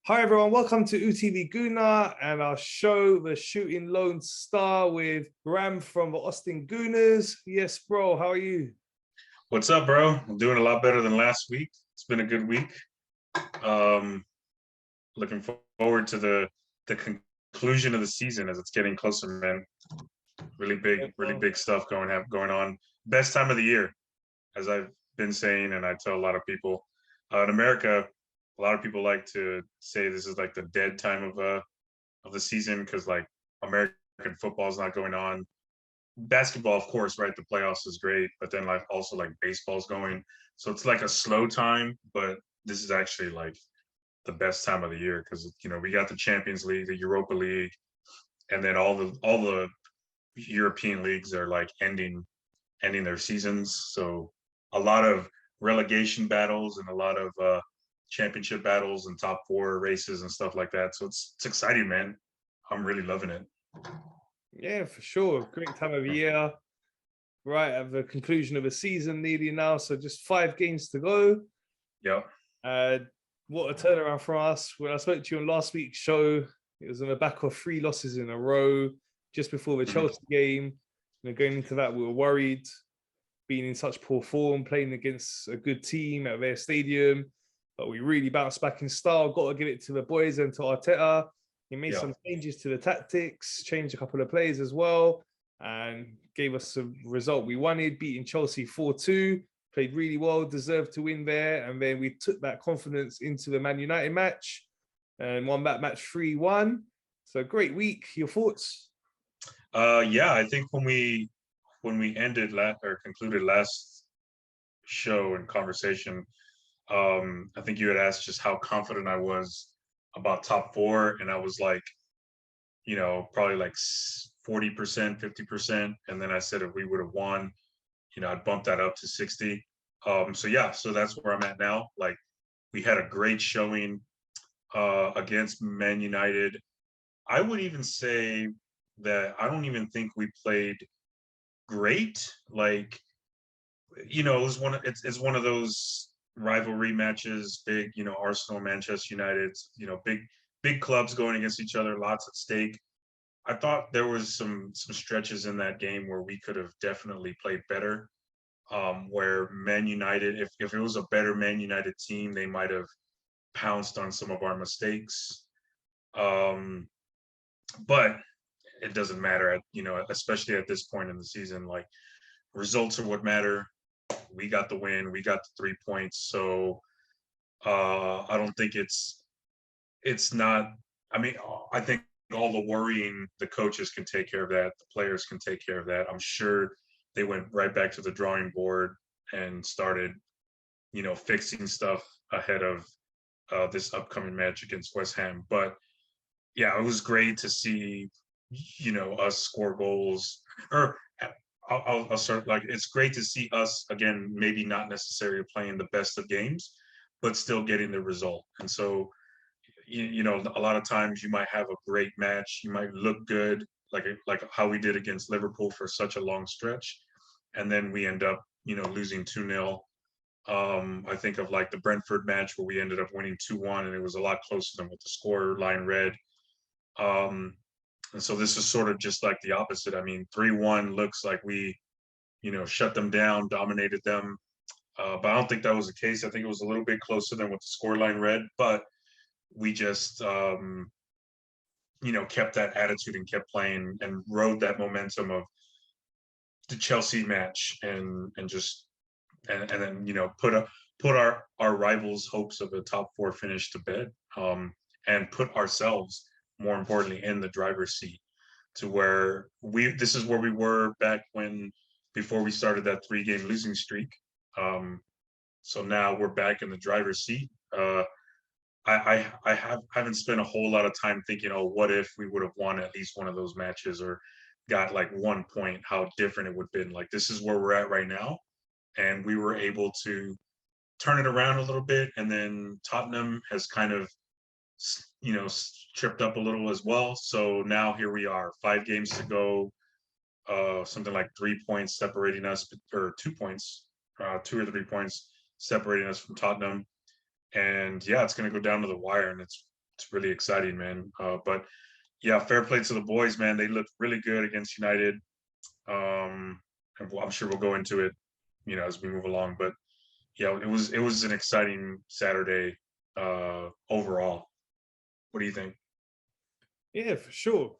Hi everyone, welcome to UTV Guna and our show, The Shooting Lone Star with Ram from the Austin Gooners. Yes, bro, how are you? What's up, bro? I'm doing a lot better than last week. It's been a good week. Um, Looking forward to the conclusion of the season as it's getting closer, man. Yeah, Really bro. big stuff going on. Best time of the year, as I've been saying, and I tell a lot of people. In America, a lot of people like to say this is like the dead time of the season because like American football is not going on. Basketball, of course, right? The playoffs is great, but then like also like baseball's going. So it's like a slow time, but this is actually like the best time of the year because we got the Champions League, the Europa League, and then all the European leagues are like ending their seasons. So a lot of relegation battles and a lot of championship battles and top four races and stuff like that. So it's exciting, man. I'm really loving it. Yeah, for sure. Great time of year. Right at the conclusion of the season nearly now, so just 5 games to go. Yep. Uh, what a turnaround for us. When I spoke to you on last week's show, it was on the back of 3 losses in a row just before the Mhm. Chelsea game. Going into that, we were worried, being in such poor form, playing against a good team at their stadium. But we really bounced back in style. Got to give it to the boys and to Arteta. He made Yeah. some changes to the tactics, changed a couple of players as well, and gave us a result we wanted, beating Chelsea 4-2. Played really well, deserved to win there. And then we took that confidence into the Man United match and won that match 3-1. So great week. Your thoughts? Yeah, I think when we ended or concluded last show and conversation, I think you had asked just how confident I was about top four, and I was like, probably like 40%, 50%, and then I said if we would have won, I'd bump that up to 60. So yeah, so that's where I'm at now. Like we had a great showing against Man United. I would even say that I don't even think we played great. Like, it was it's one of those rivalry matches, big, Arsenal, Manchester United, big clubs going against each other, lots at stake. I thought there was some stretches in that game where we could have definitely played better. Where Man United, if it was a better Man United team, they might have pounced on some of our mistakes. Um, but it doesn't matter, especially at this point in the season. Like results are what matter. We got the win. We got the 3 points. So I don't think it's not. I mean, I think all the worrying, the coaches can take care of that. The players can take care of that. I'm sure they went right back to the drawing board and started, fixing stuff ahead of this upcoming match against West Ham. But yeah, it was great to see, us score goals. Or I'll start like it's great to see us again. Maybe not necessarily playing the best of games, but still getting the result. And so, a lot of times you might have a great match, you might look good, like how we did against Liverpool for such a long stretch, and then we end up, losing 2-0. I think of like the Brentford match where we ended up winning 2-1, and it was a lot closer than what the score line read. Um, and so this is sort of just like the opposite. I mean, 3-1 looks like we, shut them down, dominated them. But I don't think that was the case. I think it was a little bit closer than what the scoreline read, but we just, kept that attitude and kept playing and rode that momentum of the Chelsea match and just and then put our rivals' hopes of a top four finish to bed, and put ourselves more importantly in the driver's seat to where this is where we were back before we started that 3-game losing streak. So now we're back in the driver's seat. I haven't spent a whole lot of time thinking, oh, what if we would have won at least one of those matches or got like 1 point, how different it would have been. Like this is where we're at right now. And we were able to turn it around a little bit. And then Tottenham has kind of, tripped up a little as well. So now here we are, 5 games to go, something like 3 points separating us, or 2 points, 2 or 3 points separating us from Tottenham. And yeah, it's going to go down to the wire, and it's it's really exciting, man. But yeah, fair play to the boys, man. They looked really good against United. And I'm sure we'll go into it, as we move along. But yeah, it was an exciting Saturday overall. What do you think? Yeah, for sure.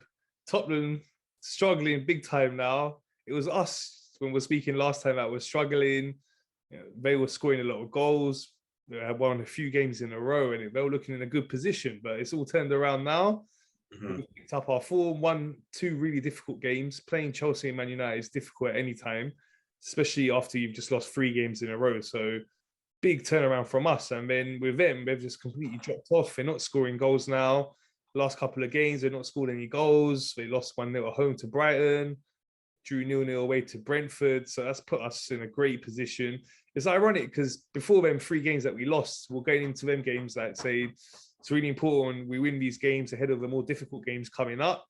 Tottenham struggling big time now. It was us when we were speaking last time that was struggling. They were scoring a lot of goals. They had won a few games in a row and they were looking in a good position, but it's all turned around now. Mhm. We picked up our form, won two really difficult games. Playing Chelsea and Man United is difficult at any time, especially after you've just lost 3 games in a row. So big turnaround from us. And then with them, they've just completely dropped off. They're not scoring goals now. Last couple of games, they've not scored any goals. They lost 1-0 at home to Brighton, drew 0-0 away to Brentford. So that's put us in a great position. It's ironic because before them 3 games that we lost, we're going into them games that say it's really important we win these games ahead of the more difficult games coming up.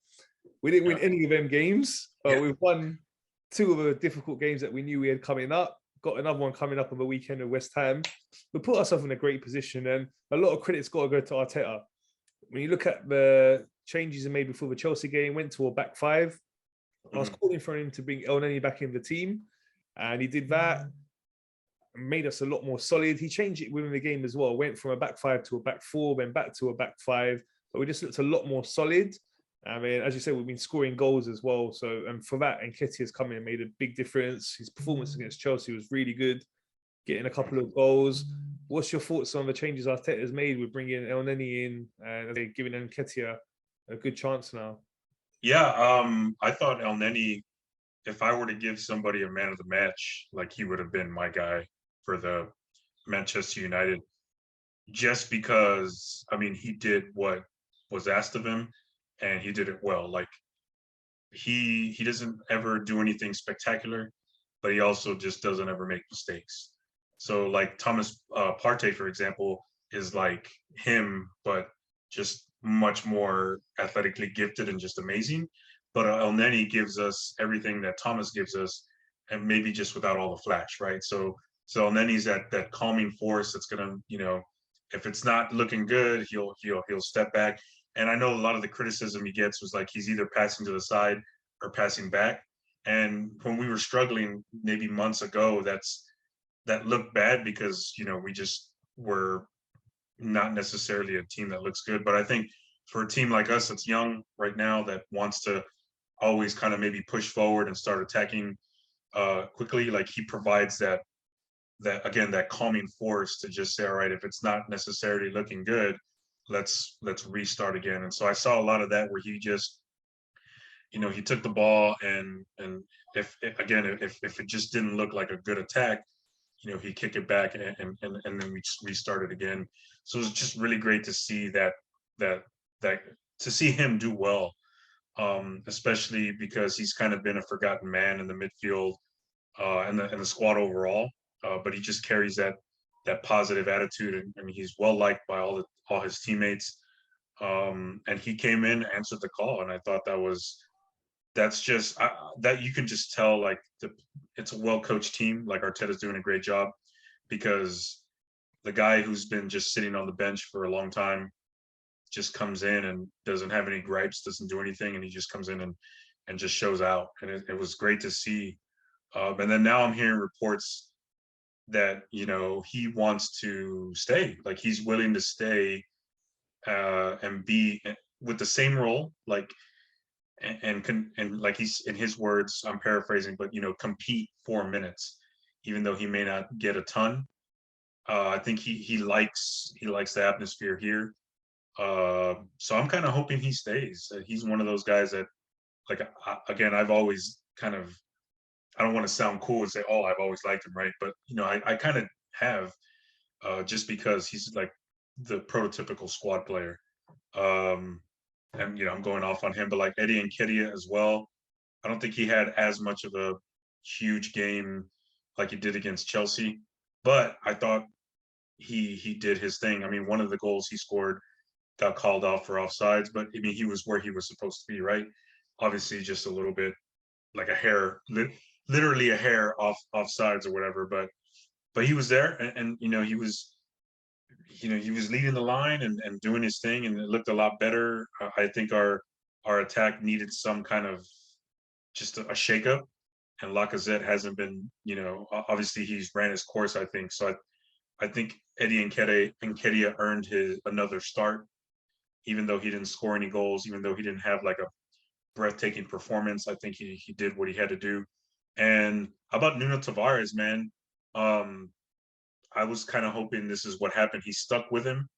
We didn't win any of them games, but we've won 2 of the difficult games that we knew we had coming up. Got another one coming up on the weekend with West Ham. We put ourselves in a great position, and a lot of credit's got to go to Arteta. When you look at the changes he made before the Chelsea game, went to a back 5. I was calling for him to bring Elneny back in the team, and he did that. Made us a lot more solid. He changed it within the game as well. Went from a back 5 to a back 4, then back to a back 5. But we just looked a lot more solid. I mean, as you said, we've been scoring goals as well. So, and for that, Nketiah's come in and made a big difference. His performance against Chelsea was really good, getting a couple of goals. What's your thoughts on the changes Arteta's made with bringing Elneny in and giving Nketiah a good chance now? Yeah, I thought Elneny, if I were to give somebody a man of the match, like he would have been my guy for the Manchester United, just because, I mean, he did what was asked of him and he did it well. Like he doesn't ever do anything spectacular, but he also just doesn't ever make mistakes. So like Thomas Partey, for example, is like him, but just much more athletically gifted and just amazing. But Elneny gives us everything that Thomas gives us, and maybe just without all the flash, right? So Elneny's that calming force that's gonna, if it's not looking good, he'll step back. And I know a lot of the criticism he gets was like he's either passing to the side or passing back. And when we were struggling maybe months ago, that looked bad because we just were not necessarily a team that looks good. But I think for a team like us that's young right now that wants to always kind of maybe push forward and start attacking quickly, like he provides that calming force to just say, all right, if it's not necessarily looking good, let's restart again. And so I saw a lot of that where he just, he took the ball and if it just didn't look like a good attack, he kick it back and then we restart it again. So it was just really great to see that to see him do well, especially because he's kind of been a forgotten man in the midfield and the squad overall. But he just carries that positive attitude, and he's well liked by all his teammates. And he came in, answered the call, and I thought that's just that you can just tell like it's a well-coached team. Like Arteta's doing a great job because the guy who's been just sitting on the bench for a long time just comes in and doesn't have any gripes, doesn't do anything, and he just comes in and just shows out. And it was great to see. And then now I'm hearing reports that he wants to stay, like he's willing to stay and be with the same role, like and like he's, in his words, I'm paraphrasing, but compete 4 minutes, even though he may not get a ton. I think he likes the atmosphere here. So I'm kind of hoping he stays. He's one of those guys that, like, again, I've always kind of, I don't want to sound cool and say, oh, I've always liked him, right? But I kind of have, just because he's like the prototypical squad player. And I'm going off on him, but like Eddie Nketiah as well. I don't think he had as much of a huge game like he did against Chelsea, but I thought he did his thing. I mean, one of the goals he scored got called off for offsides, but I mean, he was where he was supposed to be, right? Obviously, just a little bit, like a hair, literally a hair offsides or whatever, but he was there, and he was he was leading the line and doing his thing, and it looked a lot better. I think our attack needed some kind of just a shakeup, and Lacazette hasn't been, obviously he's ran his course, I think. So I think Eddie Nketiah earned his another start, even though he didn't score any goals, even though he didn't have like a breathtaking performance. I think he did what he had to do. And how about Nuno Tavares, man? Um, I was kind of hoping this is what happened. He stuck with him.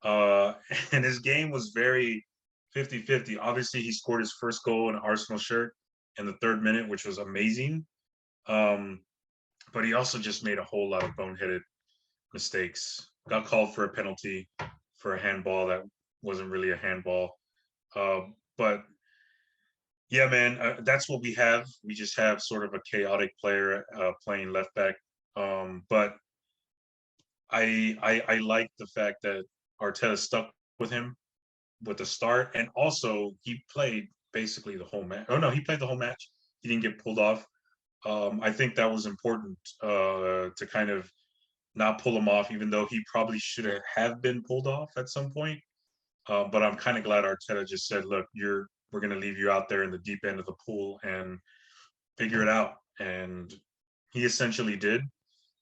And his game was very 50-50. Obviously, he scored his first goal in an Arsenal shirt in the 3rd minute, which was amazing. But he also just made a whole lot of boneheaded mistakes. Got called for a penalty for a handball that wasn't really a handball. But yeah, man, that's what we have. We just have sort of a chaotic player playing left back. But I like the fact that Arteta stuck with him with the start, and also he played basically the whole match. Oh no, he played the whole match. He didn't get pulled off. I think that was important to kind of not pull him off, even though he probably should have been pulled off at some point. But I'm kind of glad Arteta just said, "Look, we're going to leave you out there in the deep end of the pool and figure it out." And he essentially did.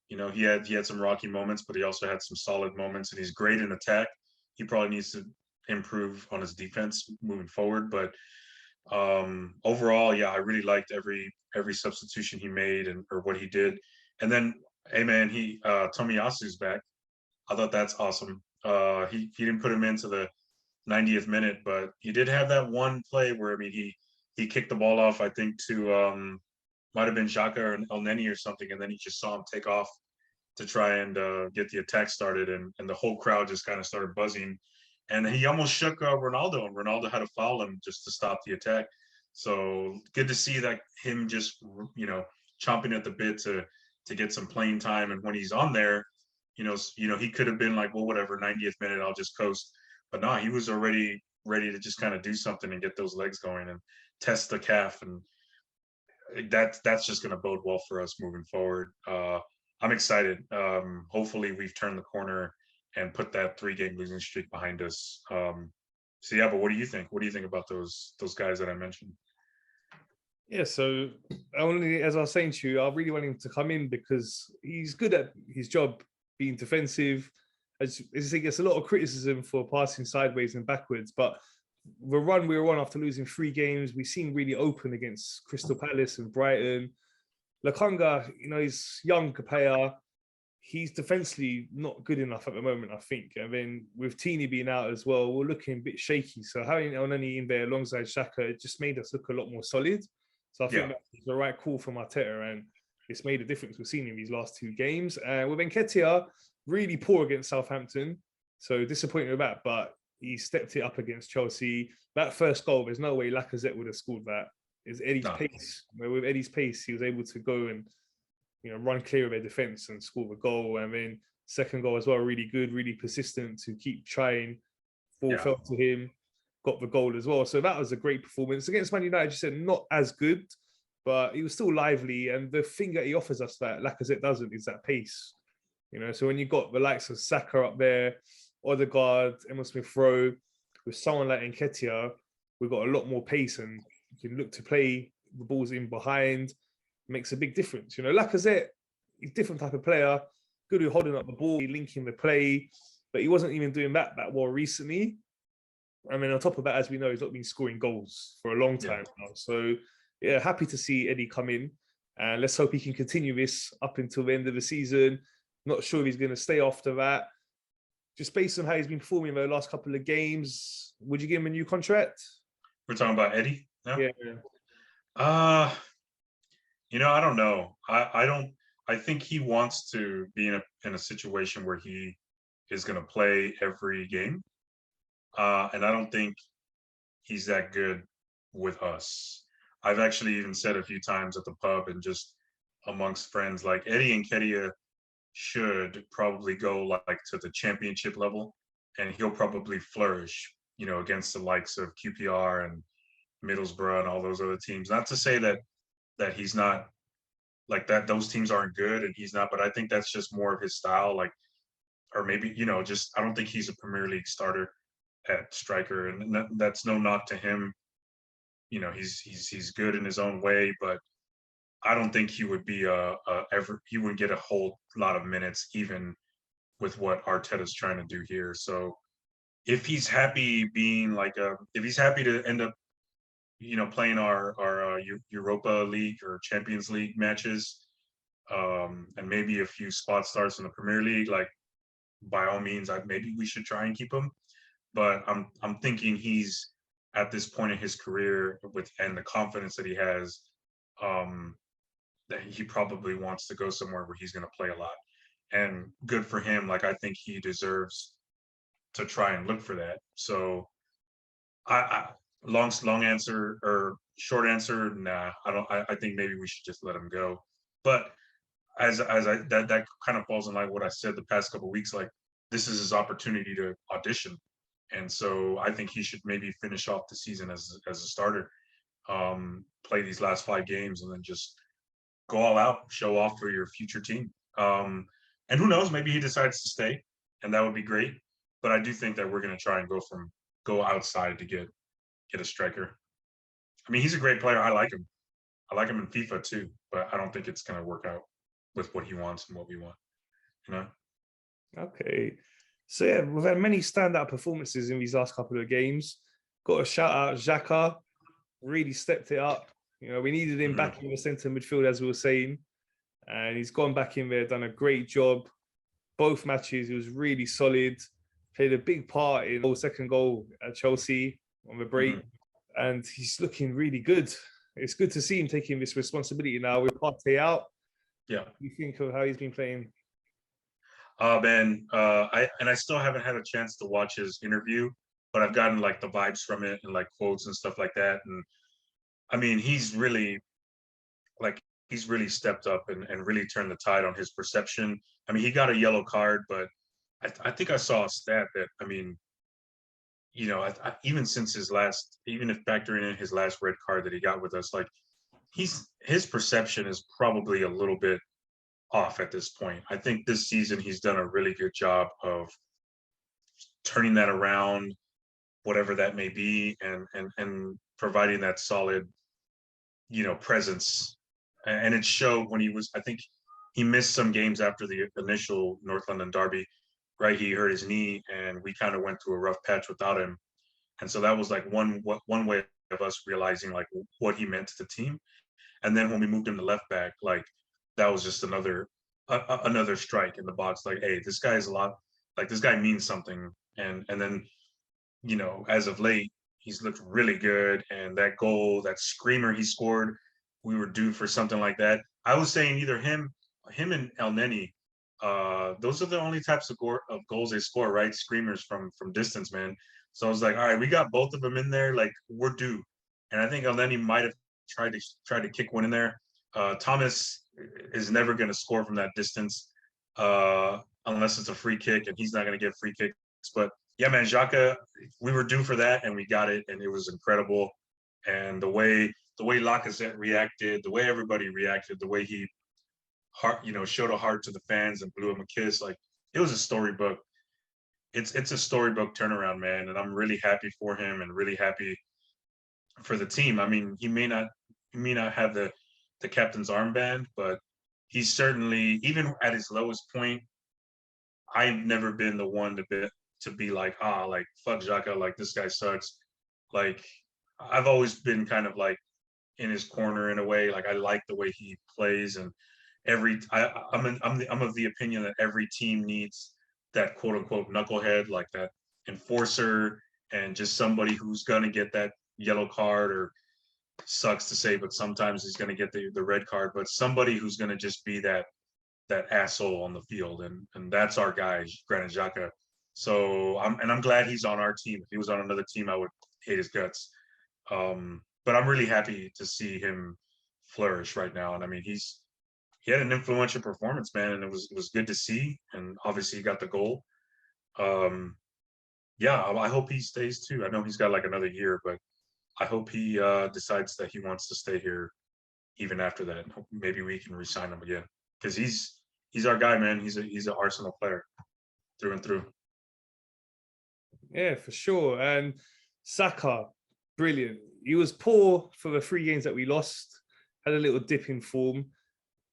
He had some rocky moments, but he also had some solid moments, and he's great in attack. He probably needs to improve on his defense moving forward, but overall, yeah, I really liked every substitution he made or what he did. And then, hey man, he Tomiyasu's back. I thought that's awesome. He didn't put him into the 90th minute, but he did have that one play where, I mean, he kicked the ball off, I think, to might have been Saka or Elneny or something, and then he just saw him take off to try and get the attack started, and the whole crowd just kind of started buzzing, and he almost shook Ronaldo, and Ronaldo had to foul him just to stop the attack. So good to see that him just chomping at the bit to get some playing time, and when he's on there, he could have been like, well, whatever, 90th minute, I'll just coast, but no, he was already ready to just kind of do something and get those legs going and test the calf, and that's just going to bode well for us moving forward. I'm excited. Hopefully, we've turned the corner and put that 3-game losing streak behind us. So yeah, but what do you think? What do you think about those guys that I mentioned? Yeah, so only as I was saying to you, I really want him to come in because he's good at his job, being defensive. As he gets a lot of criticism for passing sideways and backwards, but the run we were on after losing 3 games, we seemed really open against Crystal Palace and Brighton. Lokonga, he's young player. He's defensively not good enough at the moment, I think. And then with Tini being out as well, we're looking a bit shaky. So having Elneny in there alongside Saka, it just made us look a lot more solid. So I think that's the right call from Arteta, and it's made a difference. We've seen in these last 2 games. With Nketiah, really poor against Southampton. So disappointed with that, but he stepped it up against Chelsea. That first goal, there's no way Lacazette would have scored that. It's Eddie's pace. With Eddie's pace, he was able to go and run clear of their defense and score the goal. And then second goal as well, really good, really persistent to keep trying. Ball fell to him, got the goal as well. So that was a great performance. Against Man United, you said not as good, but he was still lively. And the thing that he offers us that Lacazette doesn't is that pace. So when you got the likes of Saka up there, Odegaard, Emile Smith-Rowe, with someone like Nketiah, we've got a lot more pace, and you can look to play the balls in behind. Makes a big difference. Lacazette, he's a different type of player, good at holding up the ball, linking the play, but he wasn't even doing that well recently. I mean, on top of that, as we know, he's not been scoring goals for a long time now. So, yeah, happy to see Eddie come in, and let's hope he can continue this up until the end of the season. Not sure if he's going to stay after that. Just based on how he's been performing the last couple of games, would you give him a new contract? We're talking about Eddie? No? Yeah. I don't know. I think he wants to be in a situation where he is going to play every game. And I don't think he's that good with us. I've actually even said a few times at the pub and just amongst friends, like Eddie Nketiah should probably go like to the championship level, and he'll probably flourish, against the likes of QPR and Middlesbrough and all those other teams. Not to say that he's not like that, those teams aren't good and he's not, but I think that's just more of his style. Like or maybe, just I don't think he's a Premier League starter at striker, and that's no knock to him. He's good in his own way, but I don't think he would be he would get a whole lot of minutes even with what Arteta's trying to do here. So if he's happy being like if he's happy to end up playing our Europa League or Champions League matches, and maybe a few spot starts in the Premier League, like by all means, maybe we should try and keep him. But I'm thinking he's at this point in his career and the confidence that he has, that he probably wants to go somewhere where he's going to play a lot. And good for him. Like, I think he deserves to try and look for that. So long answer or short answer, nah, I don't. I think maybe we should just let him go. But as that kind of falls in line with what I said the past couple of weeks. Like, this is his opportunity to audition, and so I think he should maybe finish off the season as a starter, play these last 5 games, and then just go all out, show off for your future team. And who knows, maybe he decides to stay, and that would be great. But I do think that we're going to try and go outside to get a striker. I mean, he's a great player. I like him. I like him in FIFA too, but I don't think it's going to work out with what he wants and what we want. Okay. So yeah, we've had many standout performances in these last couple of games. Got a shout out, Xhaka, really stepped it up. We needed him back in the centre midfield, as we were saying, and he's gone back in there, done a great job. Both matches, he was really solid. Played a big part in the second goal at Chelsea on the break, and he's looking really good. It's good to see him taking this responsibility now with Partey out. Yeah. What do you think of how he's been playing? Man, I still haven't had a chance to watch his interview, but I've gotten like the vibes from it and like quotes and stuff like that. And I mean, he's really stepped up and really turned the tide on his perception. I mean, he got a yellow card, but I think I saw a stat that, I mean, even since even if factoring in his last red card that he got with us, like his perception is probably a little bit off at this point. I think this season he's done a really good job of turning that around, whatever that may be, and providing that solid, presence. And it showed when I think he missed some games after the initial North London derby, right? He hurt his knee, and we kind of went through a rough patch without him. And so that was like one way of us realizing like what he meant to the team. And then when we moved him to left back, like that was just another strike in the box. Like, hey, this guy is a lot. Like, this guy means something. And then, as of late, he's looked really good. And that goal, that screamer he scored, we were due for something like that. I was saying either him and Elneny, those are the only types of goals they score, right? Screamers from distance, man. So I was like, all right, we got both of them in there. Like, we're due. And I think Elneny might have tried to kick one in there. Thomas is never going to score from that distance unless it's a free kick, and he's not going to get free kicks. But yeah, man, Xhaka, we were due for that, and we got it, and it was incredible. And the way Lacazette reacted, the way everybody reacted, the way he showed a heart to the fans and blew him a kiss, like it was a storybook. It's a storybook turnaround, man, and I'm really happy for him and really happy for the team. I mean, he may not have the captain's armband, but he's certainly, even at his lowest point, I've never been the one to be like, like fuck Xhaka, like this guy sucks. Like, I've always been kind of like in his corner in a way. Like, I like the way he plays, and I'm of the opinion that every team needs that quote unquote knucklehead, like that enforcer, and just somebody who's gonna get that yellow card, or sucks to say, but sometimes he's going to get the red card, but somebody who's going to just be that asshole on the field. And that's our guy, Granit Xhaka. So I'm glad he's on our team. If he was on another team, I would hate his guts. But I'm really happy to see him flourish right now. And I mean, he had an influential performance, man, and it was good to see. And obviously he got the goal. Yeah, I hope he stays too. I know he's got like another year, but I hope he decides that he wants to stay here even after that. Maybe we can re-sign him again, because he's our guy, man. He's an Arsenal player. through and through. Yeah, for sure. And Saka, brilliant. He was poor for the 3 games that we lost, had a little dip in form.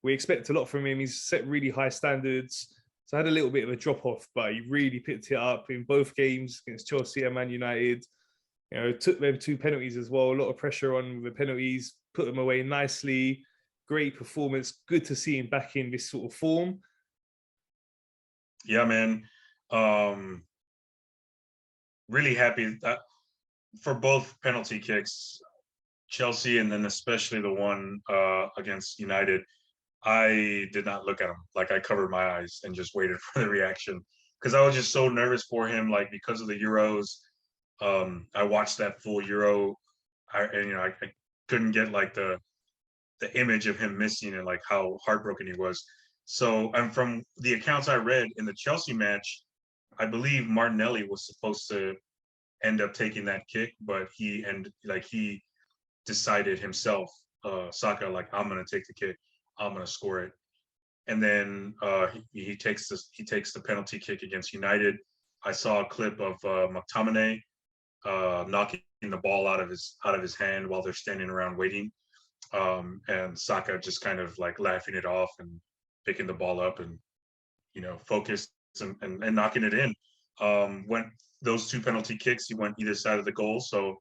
We expect a lot from him. He's set really high standards. So I had a little bit of a drop off, but he really picked it up in both games against Chelsea and Man United. You know, took them 2 penalties as well. A lot of pressure on the penalties, put them away nicely. Great performance. Good to see him back in this sort of form. Yeah, man. Really happy that for both penalty kicks, Chelsea and then especially the one against United. I did not look at him. Like, I covered my eyes and just waited for the reaction because I was just so nervous for him. Like, because of the Euros, I watched that full Euro, I couldn't get like the image of him missing and like how heartbroken he was. So, and from the accounts I read in the Chelsea match, I believe Martinelli was supposed to end up taking that kick, but he decided himself, Saka, like, I'm gonna take the kick, I'm gonna score it. And then he takes the penalty kick against United. I saw a clip of McTominay knocking the ball out of his hand while they're standing around waiting, and Saka just kind of like laughing it off and picking the ball up and focused and knocking it in. Went those 2 penalty kicks, he went either side of the goal, so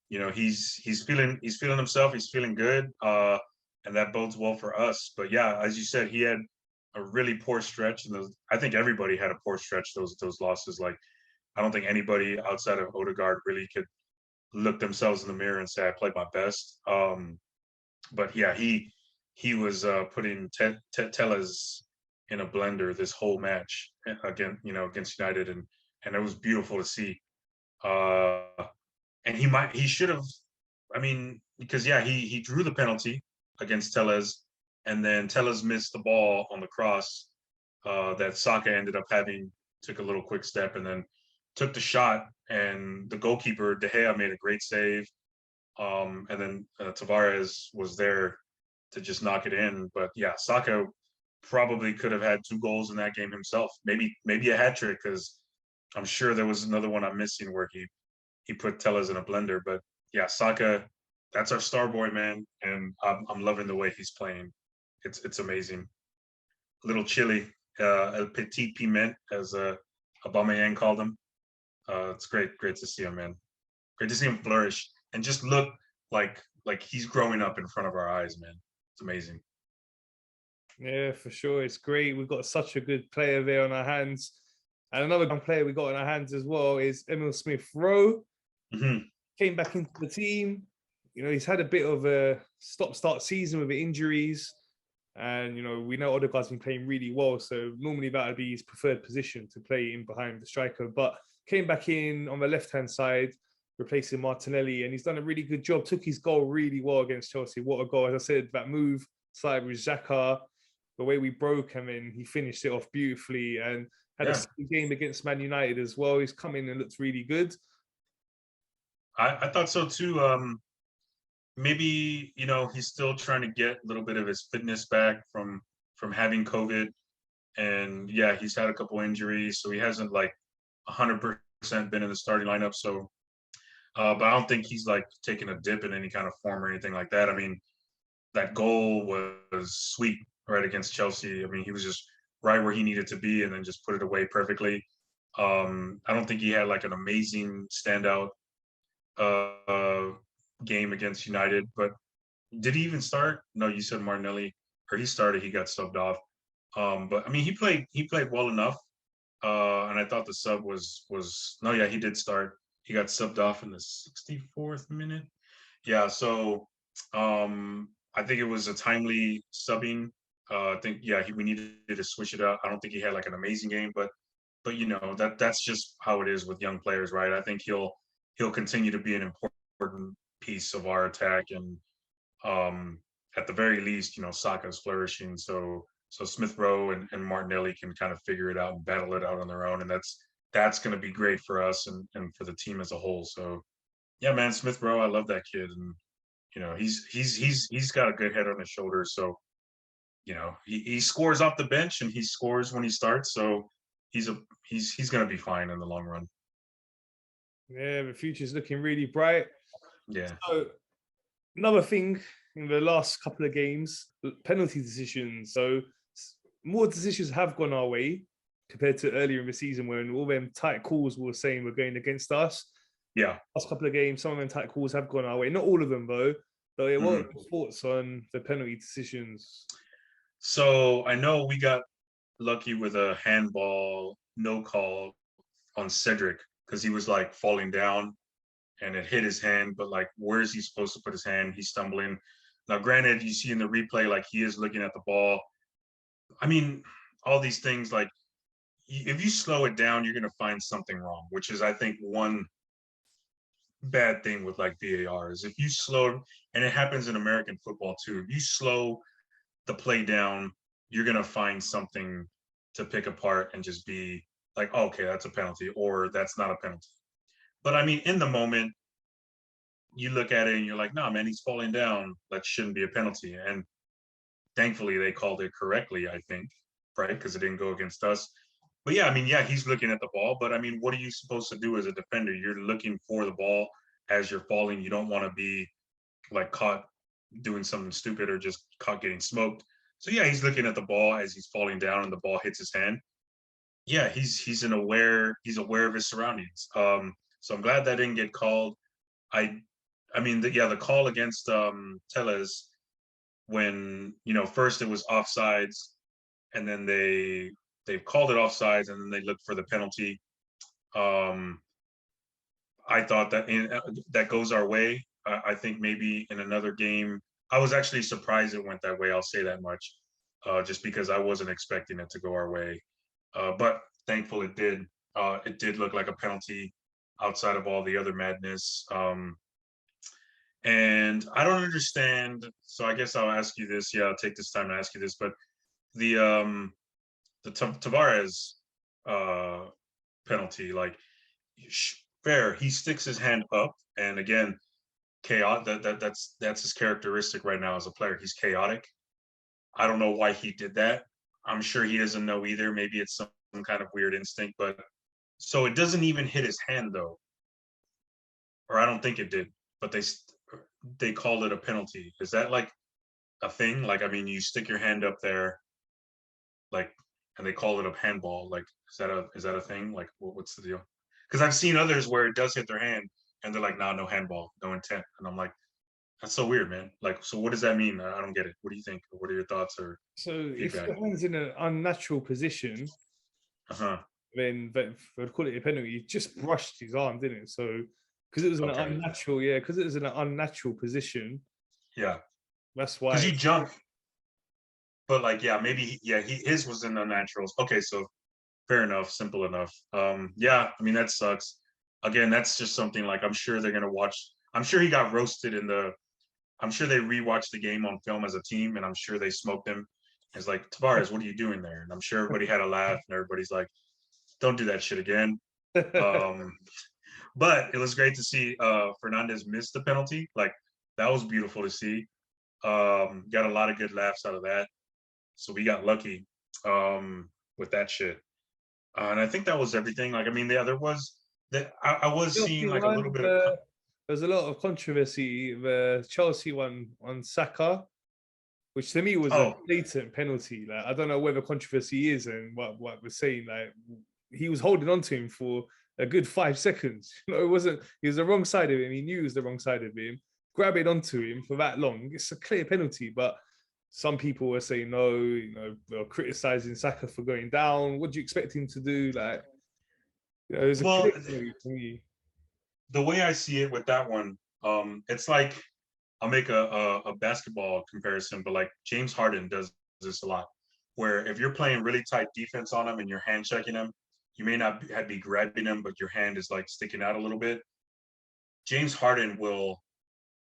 he's feeling himself, he's feeling good, and that bodes well for us. But yeah, as you said, he had a really poor stretch, and I think everybody had a poor stretch, those losses. Like, I don't think anybody outside of Odegaard really could look themselves in the mirror and say I played my best. But yeah, he was putting Telles in a blender this whole match against United, and it was beautiful to see. And he should have, I mean, because yeah, he drew the penalty against Telles, and then Telles missed the ball on the cross that Saka ended up having, took a little quick step and then took the shot, and the goalkeeper De Gea made a great save, and then Tavares was there to just knock it in. But yeah, Saka probably could have had 2 goals in that game himself, maybe a hat trick, because I'm sure there was another one I'm missing where he put Telles in a blender. But yeah, Saka, that's our star boy, man, and I'm loving the way he's playing. It's amazing. A little chilly, El Petit Piment, as Aubameyang called him. It's great to see him, man. Great to see him flourish and just look like he's growing up in front of our eyes, man. It's amazing. Yeah, for sure. It's great. We've got such a good player there on our hands. And another young player we got on our hands as well is Emil Smith Rowe. Mm-hmm. Came back into the team. He's had a bit of a stop-start season with the injuries. And, we know Odegaard's been playing really well. So normally that would be his preferred position, to play in behind the striker. But came back in on the left-hand side, replacing Martinelli. And he's done a really good job. Took his goal really well against Chelsea. What a goal. As I said, that move started with Saka, the way we broke him, and he finished it off beautifully. And had a game against Man United as well. He's come in and looked really good. I thought so too. Maybe he's still trying to get a little bit of his fitness back from having COVID, and yeah, he's had a couple injuries, so he hasn't like 100% been in the starting lineup. So, but I don't think he's like taking a dip in any kind of form or anything like that. I mean, that goal was sweet right against Chelsea. I mean, he was just right where he needed to be, and then just put it away perfectly. I don't think he had like an amazing standout game against United, but did he even start? No, you said Martinelli, or he started, he got subbed off. But I mean, he played well enough, and I thought the sub was no, yeah, he did start. He got subbed off in the 64th minute. Yeah, so I think it was a timely subbing. I think we needed to switch it up. I don't think he had like an amazing game, but that's just how it is with young players, right? I think he'll continue to be an important piece of our attack, and at the very least, Saka's flourishing, so Smith Rowe and Martinelli can kind of figure it out and battle it out on their own, and that's going to be great for us and for the team as a whole. So yeah, man, Smith Rowe, I love that kid, and he's got a good head on his shoulders. So he scores off the bench and he scores when he starts. So he's gonna be fine in the long run. Yeah, the future's looking really bright. Yeah. So another thing in the last couple of games, penalty decisions. So more decisions have gone our way compared to earlier in the season when all them tight calls were saying were going against us. Yeah. Last couple of games, some of them tight calls have gone our way. Not all of them though. So yeah, what are your thoughts on the penalty decisions? So I know we got lucky with a handball no call on Cedric because he was like falling down and it hit his hand, but like where is he supposed to put his hand? He's stumbling. Now, granted, you see in the replay, like he is looking at the ball. I mean, all these things, like if you slow it down, you're going to find something wrong, which is, I think, one bad thing with like VAR is if you slow, and it happens in American football too, if you slow the play down, you're going to find something to pick apart and just be like, oh, okay, that's a penalty or that's not a penalty. But I mean, in the moment, you look at it and you're like, no, man, he's falling down. That shouldn't be a penalty. And thankfully, they called it correctly, I think, right? Because it didn't go against us. But yeah, I mean, yeah, he's looking at the ball. But I mean, what are you supposed to do as a defender? You're looking for the ball as you're falling. You don't want to be like caught doing something stupid or just caught getting smoked. So yeah, he's looking at the ball as he's falling down and the ball hits his hand. Yeah, he's aware of his surroundings. So I'm glad that didn't get called. I I mean, the call against Tellez when first it was offsides, and then they've called it offsides, and then they looked for the penalty. Um, I thought that that goes our way. I think maybe in another game, I was actually surprised it went that way. I'll say that much, just because I wasn't expecting it to go our way. But thankful it did. It did look like a penalty outside of all the other madness. And I don't understand. So I guess I'll ask you this. Yeah, I'll take this time to ask you this. But the Tavares penalty, like fair, he sticks his hand up, and again, chaotic. That's his characteristic right now as a player. He's chaotic. I don't know why he did that. I'm sure he doesn't know either. Maybe it's some kind of weird instinct, but so it doesn't even hit his hand though, or I don't think it did. But they called it a penalty. Is that like a thing? Like, I mean, you stick your hand up there, like, and they call it a handball. Like, is that a thing? Like, what's the deal? Because I've seen others where it does hit their hand, and they're like, "Nah, no handball, no intent," and I'm like, "That's so weird, man." Like, so what does that mean? I don't get it. What do you think? What are your thoughts or So if feedback? your hand's in an unnatural position, Uh-huh. then they'd call it a penalty. He just brushed his arm, didn't it? So because it was an Okay. unnatural, yeah, because it was in an unnatural position. Yeah. That's Because why. you jump, but like, yeah, maybe, yeah, his was in the naturals. Okay, so fair enough, simple enough. Yeah, I mean that sucks. Again, that's just something like I'm sure they're gonna watch. I'm sure he got roasted in the. I'm sure they rewatched the game on film as a team, and I'm sure they smoked him. It's like, Tavares, what are you doing there? And I'm sure everybody had a laugh, and everybody's like, "Don't do that shit again." Um, but it was great to see Fernandez miss the penalty. Like that was beautiful to see. Got a lot of good laughs out of that. So we got lucky with that shit. And I think that was everything. Like, I mean, yeah, there was that I was seeing like a little bit of. There's a lot of controversy. The Chelsea one on Saka, which to me was a Oh, blatant penalty. Like I don't know where the controversy is and what we're saying. Like he was holding on to him for a good 5 seconds. It wasn't. He was the wrong side of him. He knew he was the wrong side of him. Grabbing onto him for that long, it's a clear penalty. But some people were saying no. They're criticizing Saka for going down. What do you expect him to do? Like, it was a well, clear penalty to me. the way I see it with that one, it's like I'll make a basketball comparison, but like James Harden does this a lot, where if you're playing really tight defense on him and you're hand checking him, you may not be grabbing him, but your hand is like sticking out a little bit. James Harden will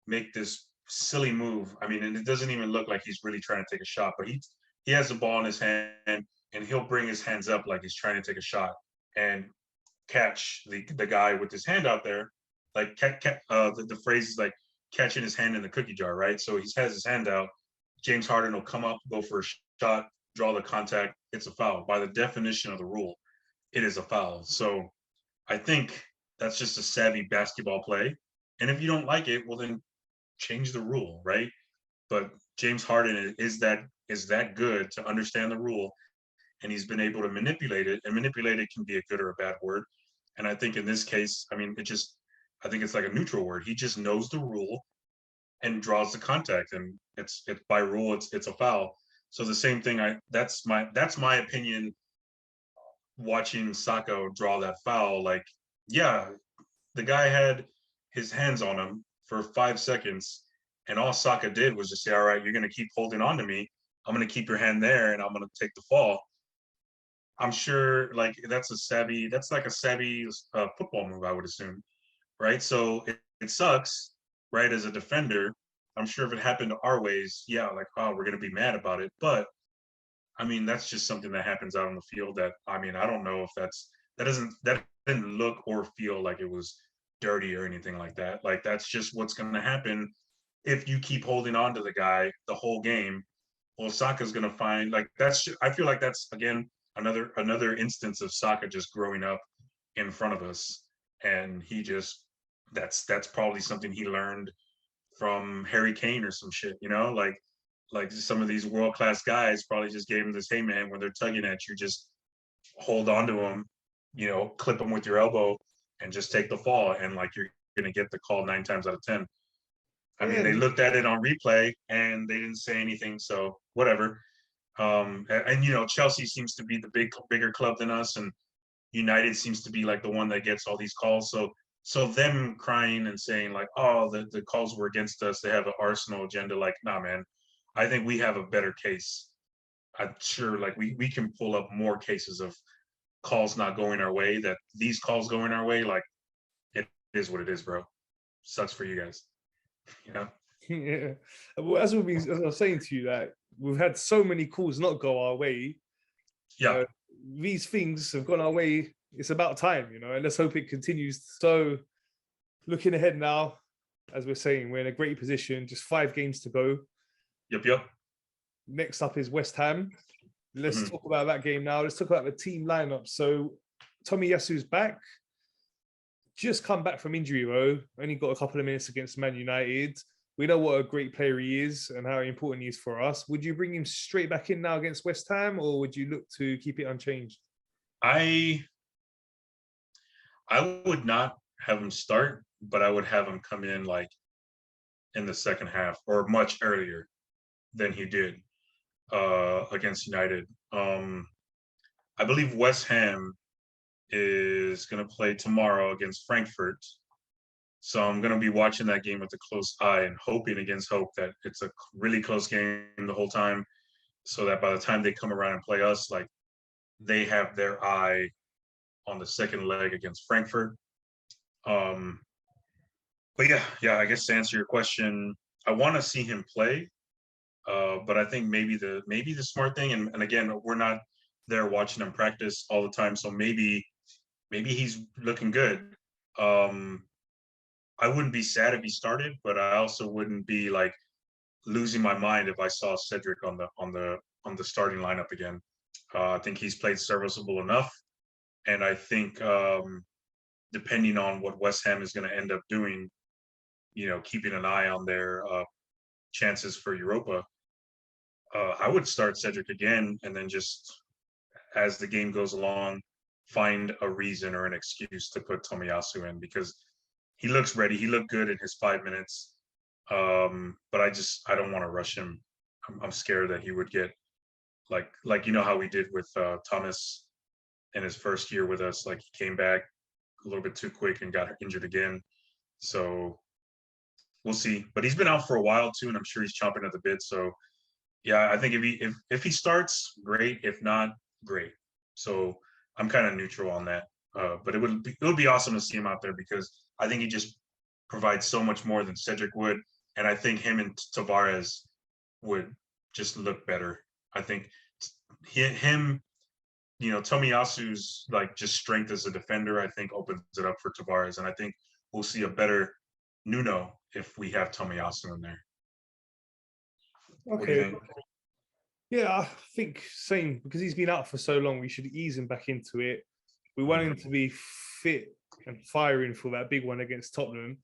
make this silly move. I mean, and it doesn't even look like he's really trying to take a shot, but he has the ball in his hand and he'll bring his hands up like he's trying to take a shot and catch the guy with his hand out there. Like the phrase is like catching his hand in the cookie jar, right? So he has his hand out. James Harden will come up, go for a shot, draw the contact. It's a foul by the definition of the rule. it is a foul. So I think that's just a savvy basketball play. And if you don't like it, well then change the rule, right? But James Harden is that good to understand the rule, and he's been able to manipulate it. And manipulate it can be a good or a bad word. And I think in this case, I mean, I think it's like a neutral word. He just knows the rule and draws the contact, and it's by rule, it's a foul. So the same thing. That's my opinion. Watching Saka draw that foul, like, yeah, the guy had his hands on him for 5 seconds, and all Saka did was just say, "All right, you're going to keep holding on to me. I'm going to keep your hand there, and I'm going to take the fall." I'm sure, like that's like a savvy football move, I would assume, right? So it sucks, right? As a defender, I'm sure if it happened our ways, yeah, like, oh, we're going to be mad about it, but I mean, that's just something that happens out on the field. That, I mean, I don't know if that didn't look or feel like it was dirty or anything like that. Like, that's just what's going to happen if you keep holding on to the guy the whole game. Well, Saka's going to find, like, I feel like that's again another instance of Saka just growing up in front of us, and he just that's probably something he learned from Harry Kane or some shit, like some of these world class guys probably just gave him this, hey man, when they're tugging at you, just hold on to them, clip them with your elbow and just take the fall, and like you're gonna get the call 9 times out of 10. I mean, they Yeah, looked at it on replay and they didn't say anything, so whatever. Chelsea seems to be the bigger club than us, and United seems to be like the one that gets all these calls. So them crying and saying like, oh, the calls were against us, they have an Arsenal agenda. Like, nah, man, I think we have a better case. I'm sure like we can pull up more cases of calls not going our way, that these calls going our way. Like, it is what it is, bro. Sucks for you guys. yeah. Well, as I was saying to you, that we've had so many calls not go our way. Yeah. These things have gone our way. It's about time, and let's hope it continues. So, looking ahead now, as we're saying, we're in a great position. Just 5 games to go. Yep. Next up is West Ham. Let's Mhm. talk about that game now. Let's talk about the team lineup. So, Tomiyasu's back. Just come back from injury, though. Only got a couple of minutes against Man United. We know what a great player he is and how important he is for us. Would you bring him straight back in now against West Ham, or would you look to keep it unchanged? I would not have him start, but I would have him come in like in the second half or much earlier than he did against United. I believe West Ham is going to play tomorrow against Frankfurt. So I'm going to be watching that game with a close eye and hoping against hope that it's a really close game the whole time, so that by the time they come around and play us, like, they have their eye on the second leg against Frankfurt. But yeah, I guess to answer your question, I want to see him play. But I think maybe the smart thing, and again, we're not there watching him practice all the time, so maybe he's looking good. I wouldn't be sad if he started, but I also wouldn't be like losing my mind if I saw Cedric on the starting lineup again. I think he's played serviceable enough, and I think depending on what West Ham is going to end up doing, keeping an eye on their chances for Europa, I would start Cedric again, and then just as the game goes along, find a reason or an excuse to put Tomiyasu in, because he looks ready. He looked good in his 5 minutes, but I don't want to rush him. I'm scared that he would get like how we did with Thomas in his first year with us. Like, he came back a little bit too quick and got injured again. So we'll see. But he's been out for a while too, and I'm sure he's chomping at the bit. So yeah, I think if he starts, great. If not, great. So I'm kind of neutral on that. But it would be awesome to see him out there, because I think he just provides so much more than Cedric would, and I think him and Tavares would just look better. I think him, Tomiyasu's like just strength as a defender, I think opens it up for Tavares, and I think we'll see a better Nuno if we have Tomiyasu in there. What do you Okay. think? Yeah, I think same, because he's been out for so long. We should ease him back into it. We want him to be fit and firing for that big one against Tottenham.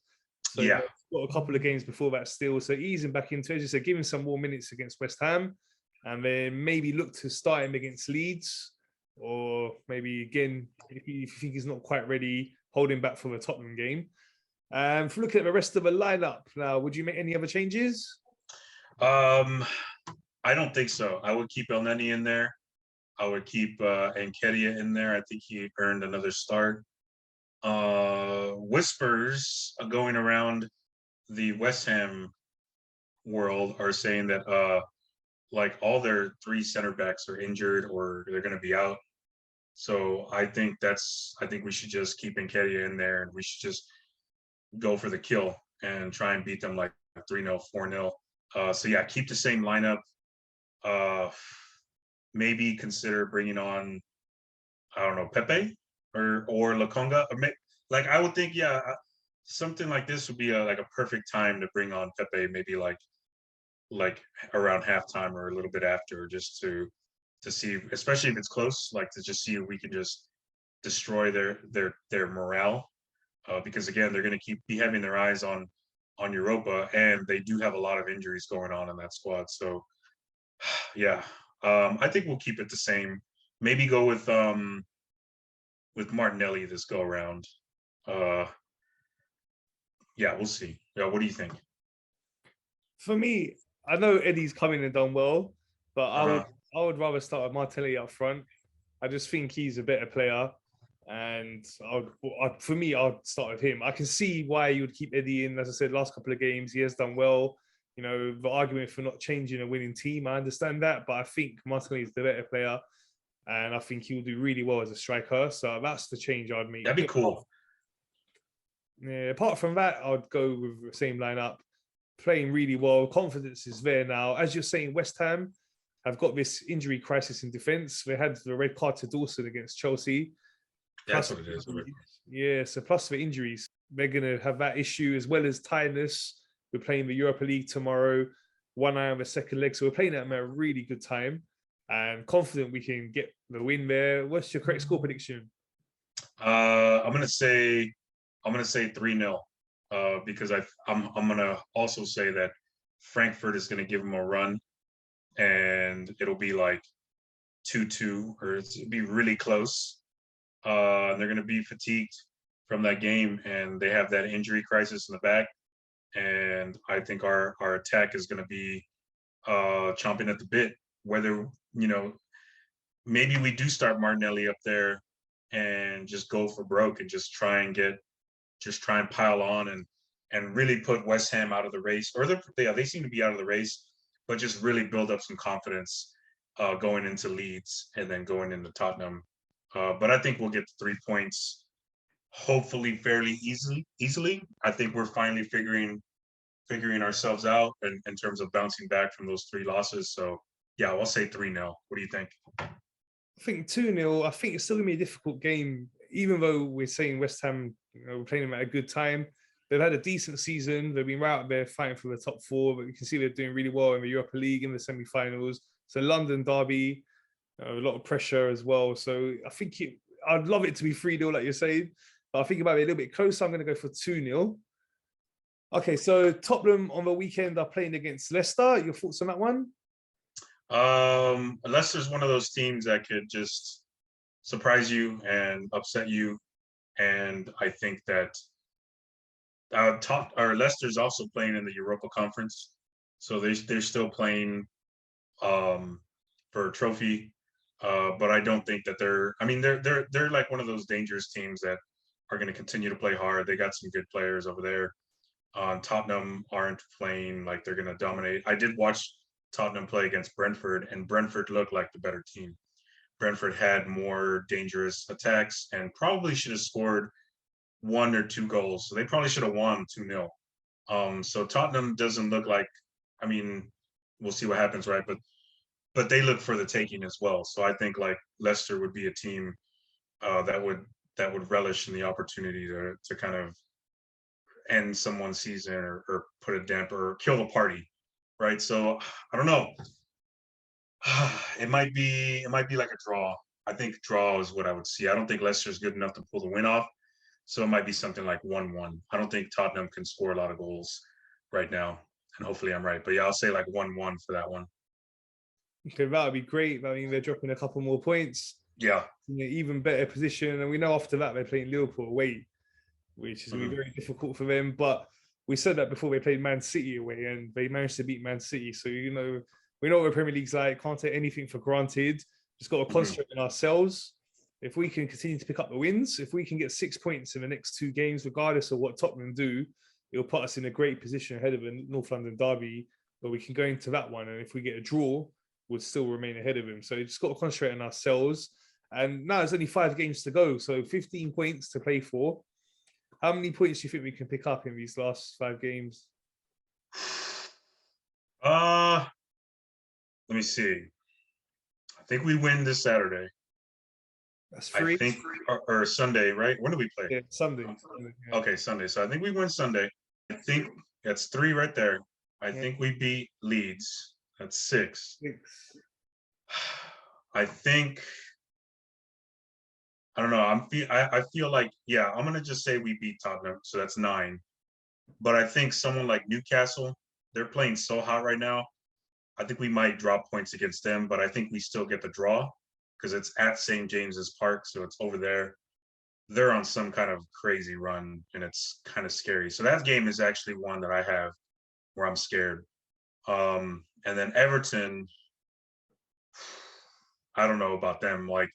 So Yeah. got a couple of games before that still. So ease him back into it. As you said, give him some more minutes against West Ham, and then maybe look to start him against Leeds, or maybe again, if you think he's not quite ready, hold him back for the Tottenham game. If you look at the rest of the lineup now, would you make any other changes? I don't think so. I would keep Elneny in there. I would keep Nketiah in there. I think he earned another start. Whispers going around the West Ham world are saying that like all their three center backs are injured or they're going to be out. So I think we should just keep Nketiah in there, and we should just go for the kill and try and beat them like 3-0, 4-0. So yeah, keep the same lineup. Maybe consider bringing on, I don't know, Pepe or Lakonga. Like I would think, yeah, something like this would be like a perfect time to bring on Pepe. Maybe like around halftime or a little bit after, just to see, especially if it's close, like to just see if we can just destroy their morale. Because again, they're going to be having their eyes on Europa, and they do have a lot of injuries going on in that squad. So yeah, I think we'll keep it the same. Maybe go with Martinelli this go around. Yeah, we'll see. Yeah, what do you think? For me, I know Eddie's come in and done well, but I would rather start with Martinelli up front. I just think he's a better player, and for me, I'd start with him. I can see why you would keep Eddie in. As I said, last couple of games he has done well. You know, the argument for not changing a winning team, I understand that, but I think Martinelli is the better player, and I think he will do really well as a striker. So that's the change I'd make. That'd be cool. Yeah, apart from that, I'd go with the same lineup, playing really well. Confidence is there now. As you're saying, West Ham have got this injury crisis in defence. They had the red card to Dawson against Chelsea. That's what it is. Yeah, so plus the injuries, they're going to have that issue, as well as tiredness. We're playing the Europa League tomorrow, one eye on the second leg. So we're playing at a really good time, and confident we can get the win there. What's your correct score prediction? I'm gonna say 3-0. Because I'm gonna also say that Frankfurt is gonna give them a run, and it'll be like 2-2, or it'll be really close. They're gonna be fatigued from that game, and they have that injury crisis in the back. And I think our attack is gonna be chomping at the bit. Whether, maybe we do start Martinelli up there and just go for broke and just try and pile on and really put West Ham out of the race. Or they seem to be out of the race, but just really build up some confidence going into Leeds and then going into Tottenham. But I think we'll get 3 points, hopefully fairly easily. I think we're finally figuring ourselves out in terms of bouncing back from those 3 losses. So yeah, I'll say 3-0. What do you think? I think 2-0. I think it's still gonna be a difficult game, even though we're saying West Ham, we're playing them at a good time. They've had a decent season. They've been right up there fighting for the top 4, but you can see they're doing really well in the Europa League, in the semi-finals. So London derby, a lot of pressure as well. So I think I'd love it to be 3-0, like you're saying, but I think about it a little bit closer. I'm going to go for 2-0. Okay, so Tottenham on the weekend are playing against Leicester. Your thoughts on that one? Leicester's one of those teams that could just surprise you and upset you, and I think that Leicester's also playing in the Europa Conference, so they're still playing for a trophy. But I don't think that they're like one of those dangerous teams that are going to continue to play hard. They got some good players over there. Tottenham aren't playing like they're going to dominate. I did watch Tottenham play against Brentford, and Brentford looked like the better team. Brentford had more dangerous attacks and probably should have scored 1 or 2 goals. So they probably should have won 2-0. So Tottenham doesn't look like, we'll see what happens, right? But they look for the taking as well. So I think like Leicester would be a team that would relish in the opportunity to kind of end someone's season or put a damper or kill the party, right? So I don't know. It might be like a draw. I think draw is what I would see. I don't think Leicester's good enough to pull the win off. So it might be something like 1-1. I don't think Tottenham can score a lot of goals right now. And hopefully I'm right. But yeah, I'll say like 1-1 for that one. Okay, that would be great. I mean, they're dropping a couple more points. Yeah. Even better position. And we know after that they're playing Liverpool away, which is going to be very difficult for them. But we said that before they played Man City away and they managed to beat Man City. So, we know what the Premier League's like. Can't take anything for granted. Just got to concentrate on ourselves. If we can continue to pick up the wins, if we can get 6 points in the next 2 games, regardless of what Tottenham do, it'll put us in a great position ahead of a North London derby where we can go into that one. And if we get a draw, we'll still remain ahead of him. So you just got to concentrate on ourselves. And now there's only 5 games to go. So 15 points to play for. How many points do you think we can pick up in these last 5 games? Let me see. I think we win this Saturday. That's 3. I think, or Sunday, right? When do we play? Yeah, Sunday. Yeah. Okay, Sunday. So I think we win Sunday. I think that's 3 right there. I think we beat Leeds. That's 6. I think, I don't know. I feel like, yeah, I'm gonna just say we beat Tottenham. So that's 9. But I think someone like Newcastle, they're playing so hot right now. I think we might drop points against them, but I think we still get the draw because it's at St. James's Park, so it's over there. They're on some kind of crazy run, and it's kind of scary. So that game is actually one that I have where I'm scared. And then Everton, I don't know about them. Like,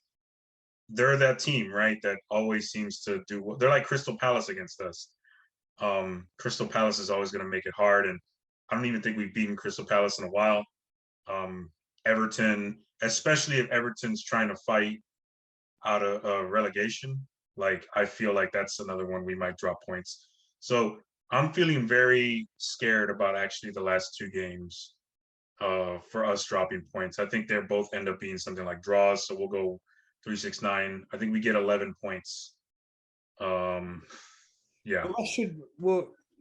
they're that team, right, that always seems to do. They're like Crystal Palace against us. Crystal Palace is always going to make it hard, and I don't even think we've beaten Crystal Palace in a while. Everton, especially if Everton's trying to fight out of relegation, like I feel like that's another one we might drop points. So I'm feeling very scared about actually the last 2 games for us dropping points. I think they'll both end up being something like draws. So we'll go 3, 6, 9. I think we get 11 points. Yeah.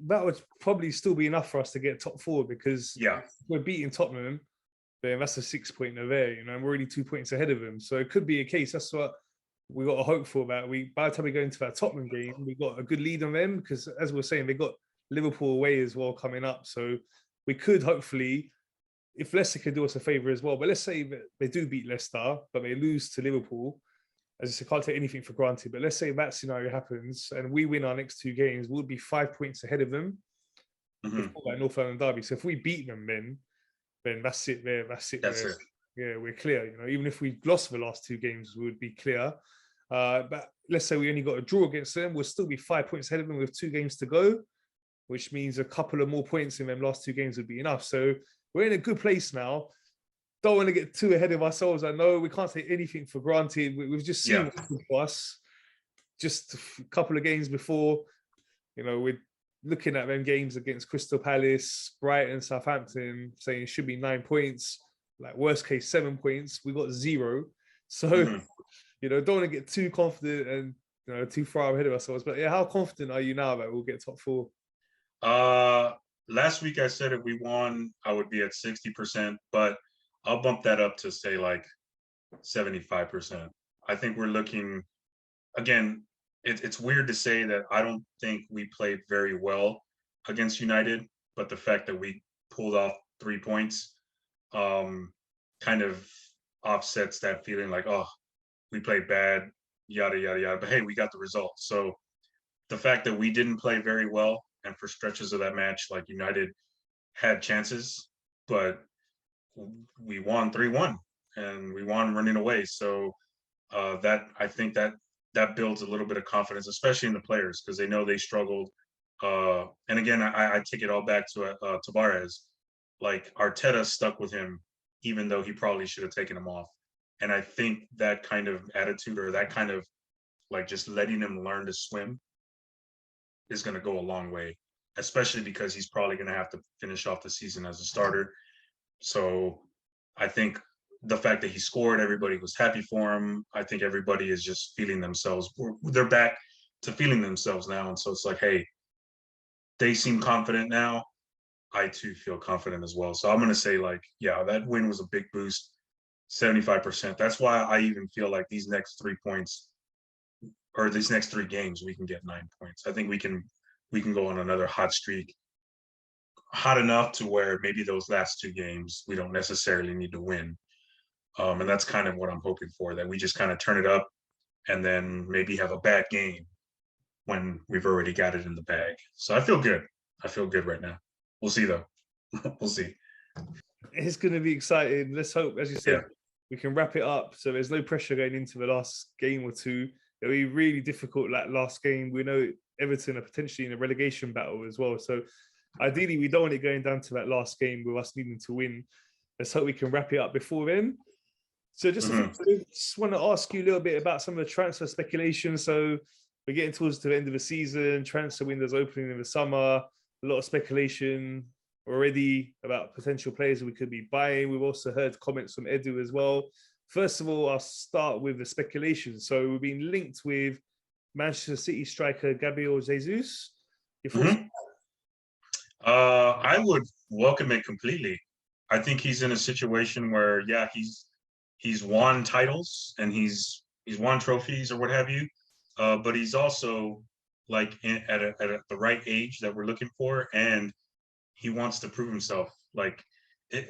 That would probably still be enough for us to get top 4 because if we're beating Tottenham. Then that's a 6-pointer there, and we're already 2 points ahead of them. So it could be a case. That's what we got to hope for. That by the time we go into that Tottenham game, we got a good lead on them because, as we're saying, they got Liverpool away as well coming up. So we could hopefully, if Leicester could do us a favour as well. But let's say that they do beat Leicester, but they lose to Liverpool. As I said, can't take anything for granted. But let's say that scenario happens and we win our next 2 games, we'll be 5 points ahead of them. Before that North London derby. So if we beat them, then that's it there. That's it. Yeah, we're clear. Even if we lost the last 2 games, we would be clear. But let's say we only got a draw against them, we'll still be 5 points ahead of them with 2 games to go, which means a couple of more points in them last 2 games would be enough. So we're in a good place now. Don't want to get too ahead of ourselves. I know we can't take anything for granted. We've just seen what happened for us just a couple of games before. We're looking at them games against Crystal Palace, Brighton, Southampton, saying it should be 9 points, like worst case 7 points. We got 0. So, don't want to get too confident and too far ahead of ourselves. But yeah, how confident are you now that we'll get top 4? Last week I said if we won, I would be at 60%, but I'll bump that up to say like 75%. I think we're looking, again, it's weird to say that I don't think we played very well against United, but the fact that we pulled off 3 points kind of offsets that feeling like, oh, we played bad, yada, yada, yada. But hey, we got the result. So the fact that we didn't play very well, and for stretches of that match, like United had chances, but we won 3-1 and we won running away. So that I think that builds a little bit of confidence, especially in the players, because they know they struggled. And again, I take it all back to Tavares. Like Arteta stuck with him, even though he probably should have taken him off. And I think that kind of attitude, or that kind of like just letting him learn to swim, is going to go a long way, especially because he's probably going to have to finish off the season as a starter. So I think the fact that he scored, everybody was happy for him. I think everybody is just feeling themselves. They're back to feeling themselves now. And so it's like, hey, they seem confident now. I too feel confident as well. So I'm going to say like, yeah, that win was a big boost. 75%. That's why I even feel like these next 3 points, or these next 3 games, we can get 9 points. I think we can go on another hot streak, hot enough to where maybe those last 2 games we don't necessarily need to win. And that's kind of what I'm hoping for, that we just kind of turn it up and then maybe have a bad game when we've already got it in the bag. So I feel good. I feel good right now. We'll see though. We'll see. It's going to be exciting. Let's hope, as you said, we can wrap it up so there's no pressure going into the last game or two. It'll be really difficult, that last game. We know Everton are potentially in a relegation battle as well. So ideally, we don't want it going down to that last game with us needing to win. Let's hope we can wrap it up before then. So just want to ask you a little bit about some of the transfer speculation. So we're getting towards the end of the season, transfer windows opening in the summer, a lot of speculation already about potential players we could be buying. We've also heard comments from Edu as well. First of all, I'll start with the speculation. So we've been linked with Manchester City striker Gabriel Jesus. I would welcome it completely. I think he's in a situation where, yeah, he's won titles and he's won trophies or what have you, but he's also like at the right age that we're looking for, and he wants to prove himself. Like,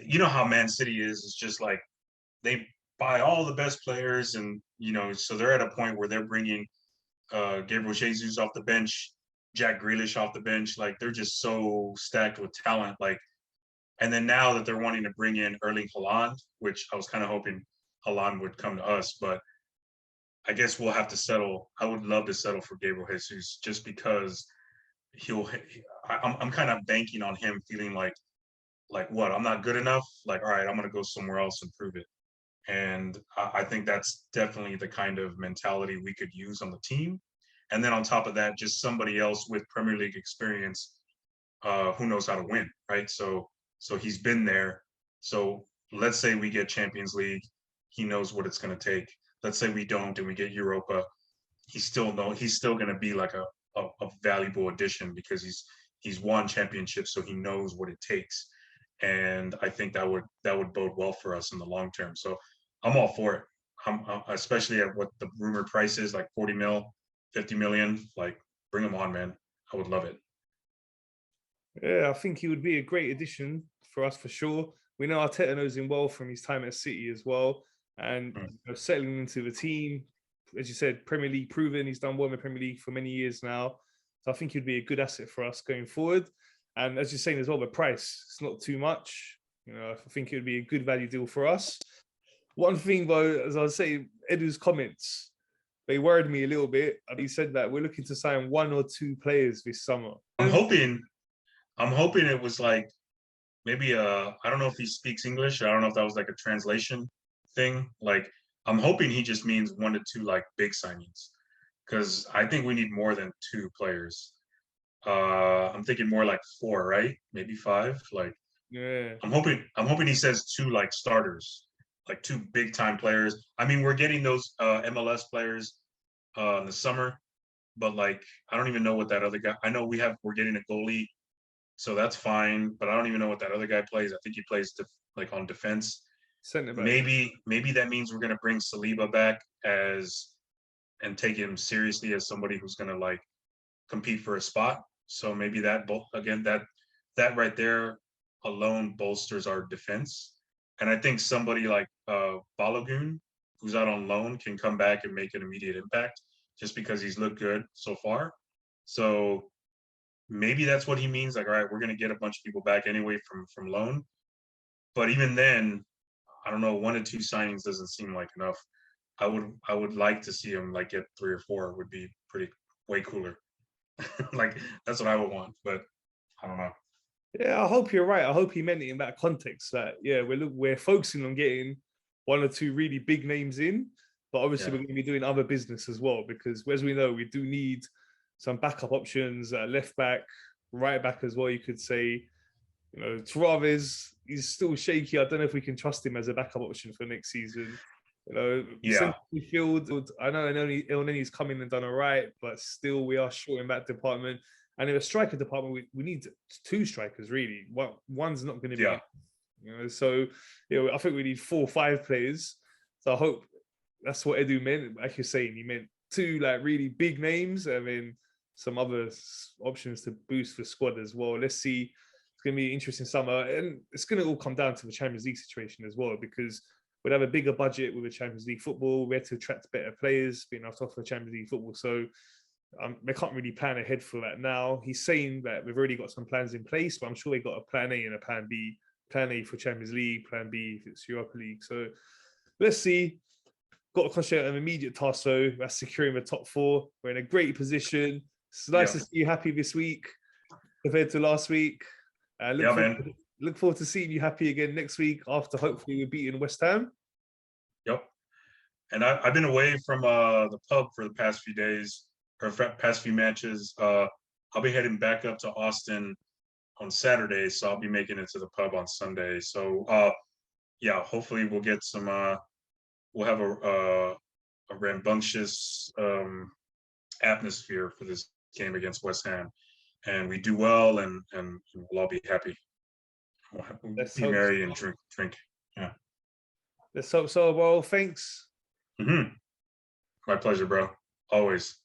you know how Man City is. It's just like they buy all the best players, and so they're at a point where they're bringing Gabriel Jesus off the bench, Jack Grealish off the bench. Like, they're just so stacked with talent. Like, and then now that they're wanting to bring in Erling Haaland, which I was kind of hoping Haaland would come to us, but I guess we'll have to settle. I would love to settle for Gabriel Jesus, just because I'm kind of banking on him feeling like what, I'm not good enough. Like, all right, I'm going to go somewhere else and prove it. And I think that's definitely the kind of mentality we could use on the team. And then on top of that, just somebody else with Premier League experience, who knows how to win, right? So he's been there. So let's say we get Champions League, he knows what it's going to take. Let's say we don't and we get Europa, he's still going to be like a valuable addition, because he's won championships, so he knows what it takes. And I think that would bode well for us in the long term. So I'm all for it. I'm especially at what the rumored price is, like 40 mil, 50 million. Like, bring him on, man. I would love it. Yeah, I think he would be a great addition for us for sure. We know Arteta knows him well from his time at City as well, and settling into the team, as you said, Premier League proven. He's done well in the Premier League for many years now, so I think he'd be a good asset for us going forward. And as you're saying as well, the price, it's not too much. I think it would be a good value deal for us. One thing though, as I was saying, Edu's comments, they worried me a little bit. He said that we're looking to sign 1 or 2 players this summer. I'm hoping it was like maybe I don't know if he speaks English. I don't know if that was like a translation thing. Like, I'm hoping he just means 1 to 2 like big signings, because I think we need more than 2 players. I'm thinking more like 4, right? Maybe 5. Like, yeah. I'm hoping he says 2 like starters, like 2 big time players. I mean, we're getting those MLS players in the summer, but like, I don't even know what that other guy. I know we're getting a goalie, so that's fine. But I don't even know what that other guy plays. I think he plays like on defense. Center back. Maybe that means we're gonna bring Saliba back and take him seriously as somebody who's gonna like compete for a spot. So maybe that right there alone bolsters our defense. And I think somebody like Balogun, who's out on loan, can come back and make an immediate impact, just because he's looked good so far. So maybe that's what he means. Like, all right, we're going to get a bunch of people back anyway from loan. But even then, I don't know, 1 or 2 signings doesn't seem like enough. I would like to see him like get 3 or 4. Would be way cooler. Like, that's what I would want, but I don't know. Yeah, I hope you're right. I hope he meant it in that context. That we're focusing on getting 1 or 2 really big names in, but obviously we're going to be doing other business as well, because as we know, we do need some backup options, left back, right back as well. You could say, Tavares, he's still shaky. I don't know if we can trust him as a backup option for next season. Central field, I know Elneny's come in and done all right, but still we are short in that department. And in the striker department, we need 2 strikers really. One's not going to be You know, so I think we need 4 or 5 players. So I hope that's what Edu meant. Like you're saying, he meant 2 like really big names, and then some other options to boost the squad as well. Let's see. It's going to be an interesting summer, and it's going to all come down to the Champions League situation as well, because we'd have a bigger budget with the Champions League football. We had to attract better players, being able to offer Champions League football. So they can't really plan ahead for that now. He's saying that we've already got some plans in place, but I'm sure they got a plan A and a plan B. Plan A for Champions League, plan B if it's Europa League. So let's see. Got to concentrate on an immediate task, though. That's securing the top 4. We're in a great position. It's nice to see you happy this week compared to last week. Look forward to seeing you happy again next week after hopefully we're beating West Ham. Yep. And I've been away from the pub for the past few days, or past few matches. I'll be heading back up to Austin on Saturday, so I'll be making it to the pub on Sunday. So hopefully we'll get some we'll have a rambunctious atmosphere for this game against West Ham, and we do well, and we'll all be happy. We'll be merry and drink. Yeah. Let's hope so. Well, thanks. My pleasure, bro. Always.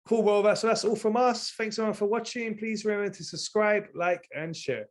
Cool, well, that's all from us. Thanks everyone for watching. Please remember to subscribe, like, and share.